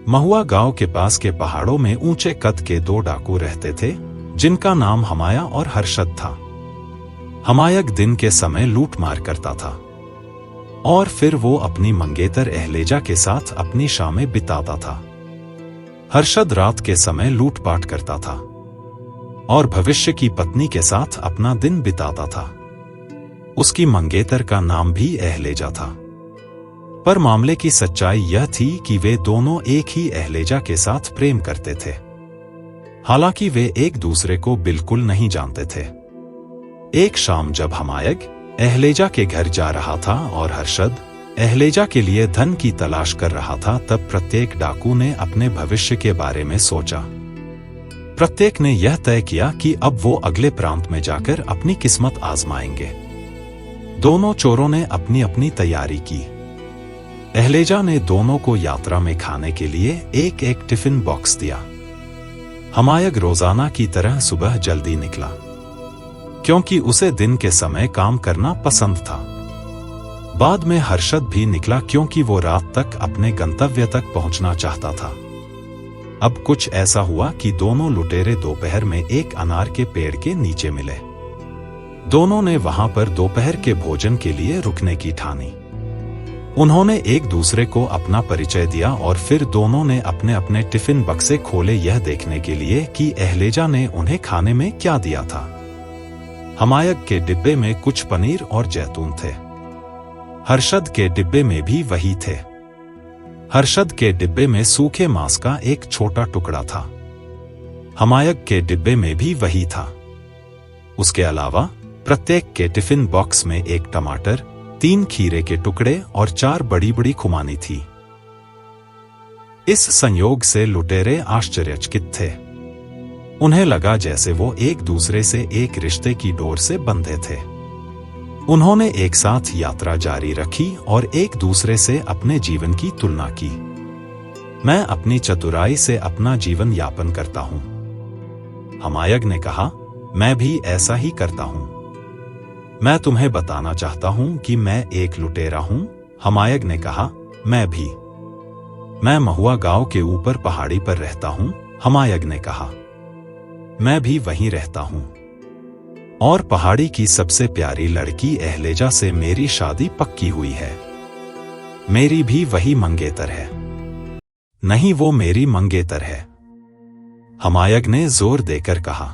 महुआ गांव के पास के पहाड़ों में ऊंचे कद के दो डाकू रहते थे, जिनका नाम हमाया और हर्षद था। हमायक दिन के समय लूट मार करता था और फिर वो अपनी मंगेतर अहलेजा के साथ अपनी शामें बिताता था। हर्षद रात के समय लूटपाट करता था और भविष्य की पत्नी के साथ अपना दिन बिताता था। उसकी मंगेतर का नाम भी अहलेजा था। पर मामले की सच्चाई यह थी कि वे दोनों एक ही अहलेजा के साथ प्रेम करते थे, हालांकि वे एक दूसरे को बिल्कुल नहीं जानते थे। एक शाम जब हमायक अहलेजा के घर जा रहा था और हर्षद अहलेजा के लिए धन की तलाश कर रहा था, तब प्रत्येक डाकू ने अपने भविष्य के बारे में सोचा। प्रत्येक ने यह तय किया कि अब वो अगले प्रांत में जाकर अपनी किस्मत आजमाएंगे। दोनों चोरों ने अपनी अपनी तैयारी की। अहलेजा ने दोनों को यात्रा में खाने के लिए एक एक टिफिन बॉक्स दिया। हमायक रोजाना की तरह सुबह जल्दी निकला, क्योंकि उसे दिन के समय काम करना पसंद था। बाद में हर्षद भी निकला, क्योंकि वो रात तक अपने गंतव्य तक पहुंचना चाहता था। अब कुछ ऐसा हुआ कि दोनों लुटेरे दोपहर में एक अनार के पेड़ के नीचे मिले। दोनों ने वहां पर दोपहर के भोजन के लिए रुकने की ठानी। उन्होंने एक दूसरे को अपना परिचय दिया और फिर दोनों ने अपने अपने टिफिन बक्से खोले, यह देखने के लिए कि अहलेजा ने उन्हें खाने में क्या दिया था। हमायक के डिब्बे में कुछ पनीर और जैतून थे। हर्षद के डिब्बे में भी वही थे। हर्षद के डिब्बे में सूखे मांस का एक छोटा टुकड़ा था। हमायक के डिब्बे में भी वही था। उसके अलावा प्रत्येक के टिफिन बॉक्स में एक टमाटर, 3 खीरे के टुकड़े और 4 बड़ी बड़ी खुमानी थी। इस संयोग से लुटेरे आश्चर्यचकित थे। उन्हें लगा जैसे वो एक दूसरे से एक रिश्ते की डोर से बंधे थे। उन्होंने एक साथ यात्रा जारी रखी और एक दूसरे से अपने जीवन की तुलना की। मैं अपनी चतुराई से अपना जीवन यापन करता हूं, हमायक ने कहा। मैं भी ऐसा ही करता हूं। मैं तुम्हें बताना चाहता हूं कि मैं एक लुटेरा हूं, हमायक ने कहा। मैं भी। मैं महुआ गांव के ऊपर पहाड़ी पर रहता हूं, हमायक ने कहा। मैं भी वहीं रहता हूं और पहाड़ी की सबसे प्यारी लड़की अहलेजा से मेरी शादी पक्की हुई है। मेरी भी वही मंगेतर है। नहीं, वो मेरी मंगेतर है, हमायक ने जोर देकर कहा।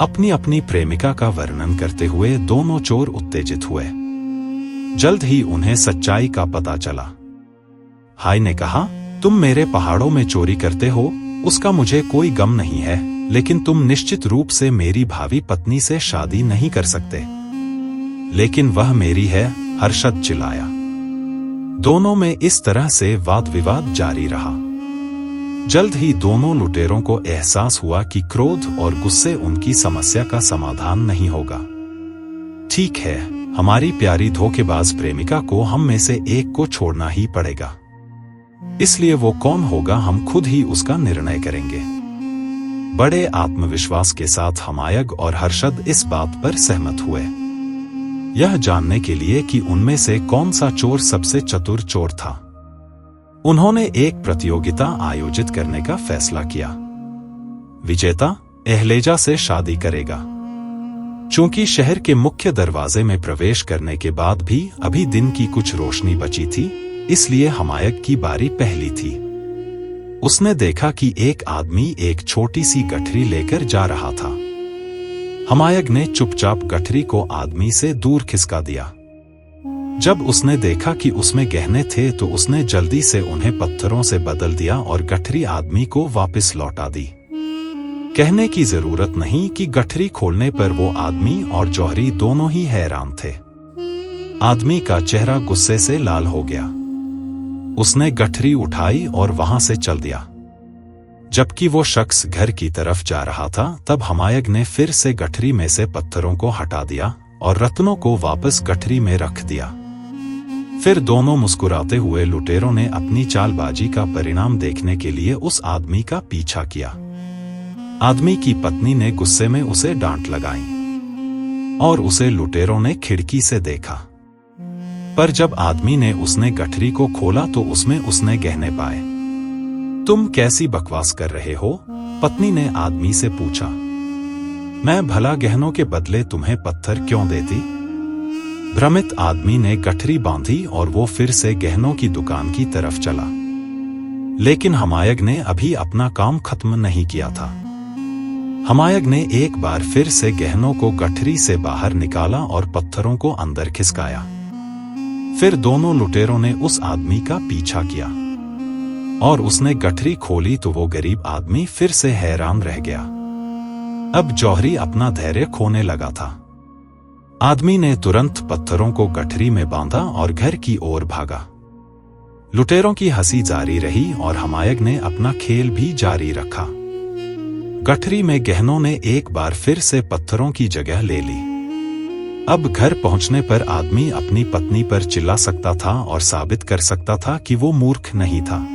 अपनी अपनी प्रेमिका का वर्णन करते हुए दोनों चोर उत्तेजित हुए। जल्द ही उन्हें सच्चाई का पता चला। हाय ने कहा, तुम मेरे पहाड़ों में चोरी करते हो, उसका मुझे कोई गम नहीं है, लेकिन तुम निश्चित रूप से मेरी भावी पत्नी से शादी नहीं कर सकते। लेकिन वह मेरी है, हर्षद चिल्लाया। दोनों में इस तरह से वाद विवाद जारी रहा। जल्द ही दोनों लुटेरों को एहसास हुआ कि क्रोध और गुस्से उनकी समस्या का समाधान नहीं होगा। ठीक है, हमारी प्यारी धोखेबाज प्रेमिका को हम में से एक को छोड़ना ही पड़ेगा। इसलिए वो कौन होगा, हम खुद ही उसका निर्णय करेंगे। बड़े आत्मविश्वास के साथ हमायक और हर्षद इस बात पर सहमत हुए, यह जानने के लिए कि उनमें से कौन सा चोर सबसे चतुर चोर था। उन्होंने एक प्रतियोगिता आयोजित करने का फैसला किया। विजेता अहलेजा से शादी करेगा। चूंकि शहर के मुख्य दरवाजे में प्रवेश करने के बाद भी अभी दिन की कुछ रोशनी बची थी, इसलिए हमायक की बारी पहली थी। उसने देखा कि एक आदमी एक छोटी सी गठरी लेकर जा रहा था। हमायक ने चुपचाप गठरी को आदमी से दूर खिसका दिया। जब उसने देखा कि उसमें गहने थे तो उसने जल्दी से उन्हें पत्थरों से बदल दिया और गठरी आदमी को वापस लौटा दी। कहने की जरूरत नहीं कि गठरी खोलने पर वो आदमी और जौहरी दोनों ही हैरान थे। आदमी का चेहरा गुस्से से लाल हो गया। उसने गठरी उठाई और वहां से चल दिया। जबकि वो शख्स घर की तरफ जा रहा था, तब हमायक ने फिर से गठरी में से पत्थरों को हटा दिया और रत्नों को वापस गठरी में रख दिया। फिर दोनों मुस्कुराते हुए लुटेरों ने अपनी चालबाजी का परिणाम देखने के लिए उस आदमी का पीछा किया। आदमी की पत्नी ने गुस्से में उसे डांट लगाई और उसे लुटेरों ने खिड़की से देखा। पर जब आदमी ने उसने गठरी को खोला तो उसमें उसने गहने पाए। तुम कैसी बकवास कर रहे हो? पत्नी ने आदमी से पूछा। मैं भला गहनों के बदले तुम्हें पत्थर क्यों देती? भ्रमित आदमी ने गठरी बांधी और वो फिर से गहनों की दुकान की तरफ चला। लेकिन हमायग ने अभी अपना काम खत्म नहीं किया था। हमायग ने एक बार फिर से गहनों को गठरी से बाहर निकाला और पत्थरों को अंदर खिसकाया। फिर दोनों लुटेरों ने उस आदमी का पीछा किया और उसने गठरी खोली तो वो गरीब आदमी फिर से हैरान रह गया। अब जौहरी अपना धैर्य खोने लगा था। आदमी ने तुरंत पत्थरों को गठरी में बांधा और घर की ओर भागा। लुटेरों की हंसी जारी रही और हमायग ने अपना खेल भी जारी रखा। गठरी में गहनों ने एक बार फिर से पत्थरों की जगह ले ली। अब घर पहुंचने पर आदमी अपनी पत्नी पर चिल्ला सकता था और साबित कर सकता था कि वो मूर्ख नहीं था।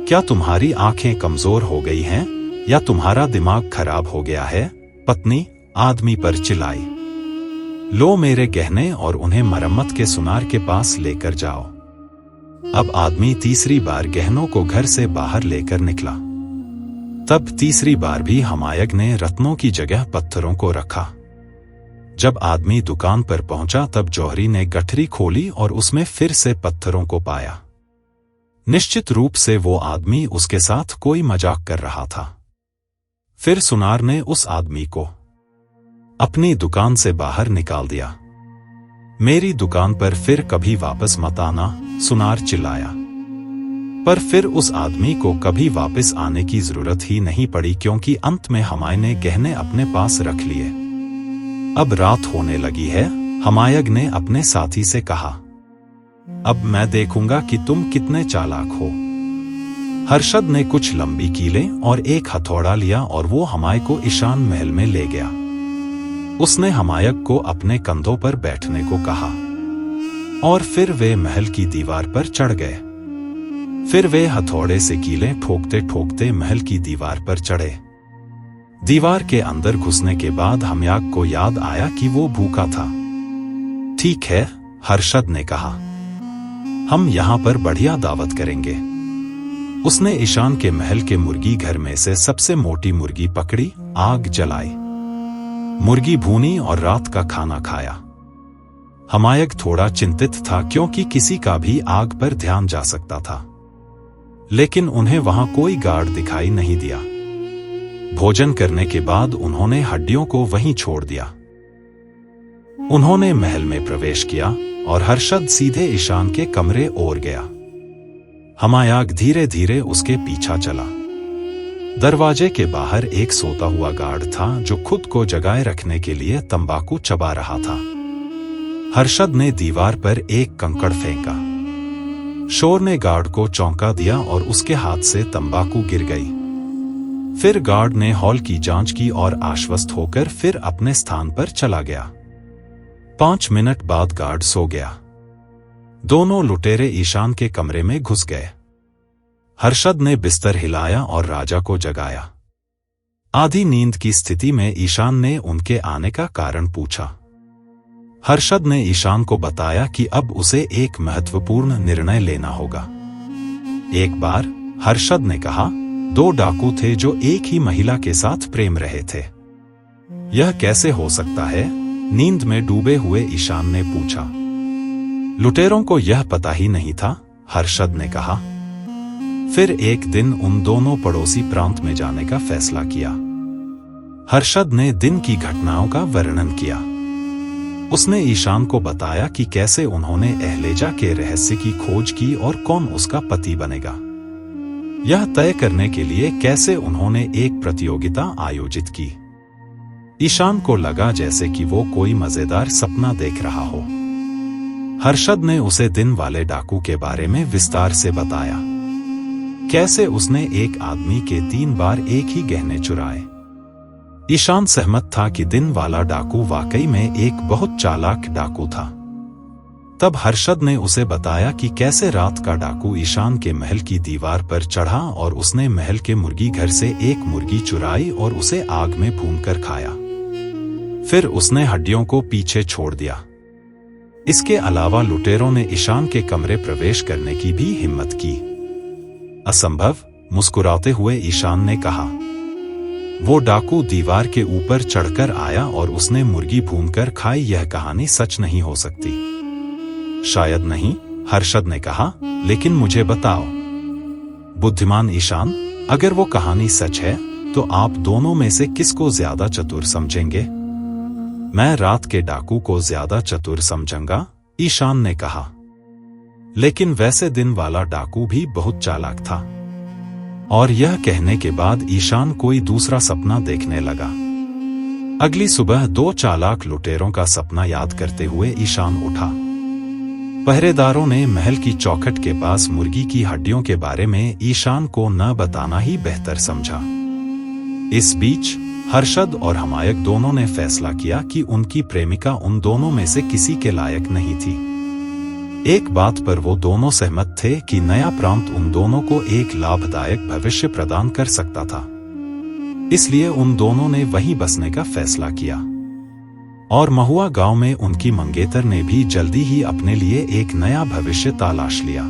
क्या तुम्हारी आंखें कमजोर हो गई हैं या तुम्हारा दिमाग खराब हो गया है? पत्नी आदमी पर चिल्लाई। लो मेरे गहने और उन्हें मरम्मत के सुनार के पास लेकर जाओ। अब आदमी तीसरी बार गहनों को घर से बाहर लेकर निकला। तब तीसरी बार भी हमायग ने रत्नों की जगह पत्थरों को रखा। जब आदमी दुकान पर पहुंचा तब जौहरी ने गठरी खोली और उसमें फिर से पत्थरों को पाया। निश्चित रूप से वो आदमी उसके साथ कोई मजाक कर रहा था। फिर सुनार ने उस आदमी को अपनी दुकान से बाहर निकाल दिया। मेरी दुकान पर फिर कभी वापस मत आना, सुनार चिल्लाया। पर फिर उस आदमी को कभी वापस आने की जरूरत ही नहीं पड़ी क्योंकि अंत में हमायग ने गहने अपने पास रख लिए। अब रात होने लगी है, हमायग ने अपने साथी से कहा। अब मैं देखूंगा कि तुम कितने चालाक हो। हर्षद ने कुछ लंबी कीलें और एक हथौड़ा लिया और वो हमायग को ईशान महल में ले गया। उसने हमायग को अपने कंधों पर बैठने को कहा और फिर वे महल की दीवार पर चढ़ गए। फिर वे हथौड़े से कीलें ठोकते ठोकते महल की दीवार पर चढ़े। दीवार के अंदर घुसने के बाद हमायग को याद आया कि वो भूखा था। ठीक है, हर्षद ने कहा, हम यहाँ पर बढ़िया दावत करेंगे। उसने ईशान के महल के मुर्गी घर में से सबसे मोटी मुर्गी पकड़ी, आग जलाई, मुर्गी भूनी और रात का खाना खाया। हमायग थोड़ा चिंतित था क्योंकि किसी का भी आग पर ध्यान जा सकता था, लेकिन उन्हें वहां कोई गार्ड दिखाई नहीं दिया। भोजन करने के बाद उन्होंने हड्डियों को वहीं छोड़ दिया। उन्होंने महल में प्रवेश किया और हर्षद सीधे ईशान के कमरे ओर गया। हमायग धीरे धीरे उसके पीछा चला। दरवाजे के बाहर एक सोता हुआ गार्ड था जो खुद को जगाए रखने के लिए तंबाकू चबा रहा था। हर्षद ने दीवार पर एक कंकड़ फेंका। शोर ने गार्ड को चौंका दिया और उसके हाथ से तंबाकू गिर गई। फिर गार्ड ने हॉल की जांच की और आश्वस्त होकर फिर अपने स्थान पर चला गया। 5 मिनट बाद गार्ड सो गया। दोनों लुटेरे ईशान के कमरे में घुस गए। हर्षद ने बिस्तर हिलाया और राजा को जगाया। आधी नींद की स्थिति में ईशान ने उनके आने का कारण पूछा। हर्षद ने ईशान को बताया कि अब उसे एक महत्वपूर्ण निर्णय लेना होगा। एक बार हर्षद ने कहा, 2 डाकू थे जो एक ही महिला के साथ प्रेम रहे थे। यह कैसे हो सकता है? नींद में डूबे हुए ईशान ने पूछा। लुटेरों को यह पता ही नहीं था, हर्षद ने कहा। फिर एक दिन उन दोनों पड़ोसी प्रांत में जाने का फैसला किया। हर्षद ने दिन की घटनाओं का वर्णन किया। उसने ईशान को बताया कि कैसे उन्होंने अहलेजा के रहस्य की खोज की और कौन उसका पति बनेगा। यह तय करने के लिए कैसे उन्होंने एक प्रतियोगिता आयोजित की। ईशान को लगा जैसे कि वो कोई मजेदार सपना देख रहा हो। हर्षद ने उसे दिन वाले डाकू के बारे में विस्तार से बताया। कैसे उसने एक आदमी के 3 बार एक ही गहने चुराए। ईशान सहमत था कि दिन वाला डाकू वाकई में एक बहुत चालाक डाकू था। तब हर्षद ने उसे बताया कि कैसे रात का डाकू ईशान के महल की दीवार पर चढ़ा और उसने महल के मुर्गी घर से एक मुर्गी चुराई और उसे आग में भूनकर खाया। फिर उसने हड्डियों को पीछे छोड़ दिया। इसके अलावा लुटेरों ने ईशान के कमरे प्रवेश करने की भी हिम्मत की। असंभव, मुस्कुराते हुए ईशान ने कहा। वो डाकू दीवार के ऊपर चढ़कर आया और उसने मुर्गी भूनकर खाई। यह कहानी सच नहीं हो सकती। शायद नहीं, हर्षद ने कहा, लेकिन मुझे बताओ। बुद्धिमान ईशान, अगर वो कहानी सच है तो आप दोनों में से किसको ज्यादा चतुर समझेंगे? मैं रात के डाकू को ज्यादा चतुर समझूंगा, ईशान ने कहा। लेकिन वैसे दिन वाला डाकू भी बहुत चालाक था। और यह कहने के बाद ईशान कोई दूसरा सपना देखने लगा। अगली सुबह 2 चालाक लुटेरों का सपना याद करते हुए ईशान उठा। पहरेदारों ने महल की चौखट के पास मुर्गी की हड्डियों के बारे में ईशान को न बताना ही बेहतर समझा। इस बीच हर्षद और हमायक दोनों ने फैसला किया कि उनकी प्रेमिका उन दोनों में से किसी के लायक नहीं थी। एक बात पर वो दोनों सहमत थे कि नया प्रांत उन दोनों को एक लाभदायक भविष्य प्रदान कर सकता था। इसलिए उन दोनों ने वहीं बसने का फैसला किया। और महुआ गांव में उनकी मंगेतर ने भी जल्दी ही अपने लिए एक नया भविष्य तलाश लिया।